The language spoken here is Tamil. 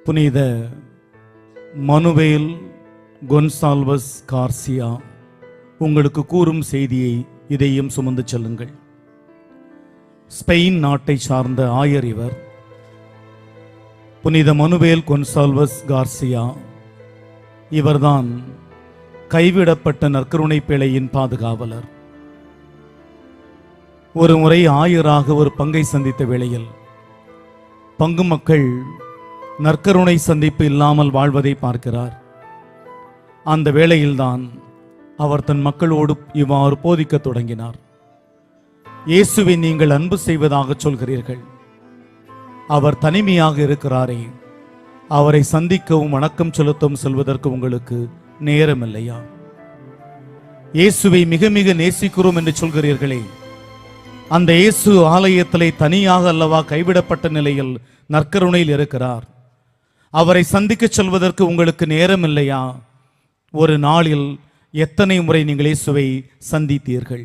புனித மனுவேல் கொன்சால்வஸ் கார்சியா உங்களுக்கு கூறும் செய்தியை இதையும் சுமந்து செல்லுங்கள். ஸ்பெயின் நாட்டை சார்ந்த ஆயர் இவர். புனித மனுவேல் கொன்சால்வஸ் கார்சியா இவர்தான் கைவிடப்பட்ட நற்கருணை பேழையின் பாதுகாவலர். ஒரு முறை ஆயராக ஒரு பங்கை சந்தித்த வேளையில் பங்கு மக்கள் நற்கருணை சந்திப்பு இல்லாமல் வாழ்வதை பார்க்கிறார். அந்த வேளையில்தான் அவர் தன் மக்களோடு இவ்வாறு போதிக்க தொடங்கினார். இயேசுவை நீங்கள் அன்பு செய்வதாக சொல்கிறீர்கள், அவர் தனிமையாக இருக்கிறாரே, அவரை சந்திக்கவும் வணக்கம் செலுத்தவும் செல்வதற்கு உங்களுக்கு நேரம் இல்லையா? இயேசுவை மிக மிக நேசிக்கிறோம் என்று சொல்கிறீர்களே, அந்த இயேசு ஆலயத்திலே தனியாக அல்லவா கைவிடப்பட்ட நிலையில் நற்கருணையில் இருக்கிறார். அவரை சந்திக்க செல்வதற்கு உங்களுக்கு நேரம் இல்லையா? ஒரு நாளில் எத்தனை முறை நீங்கள் இயேசுவை சந்தித்தீர்கள்?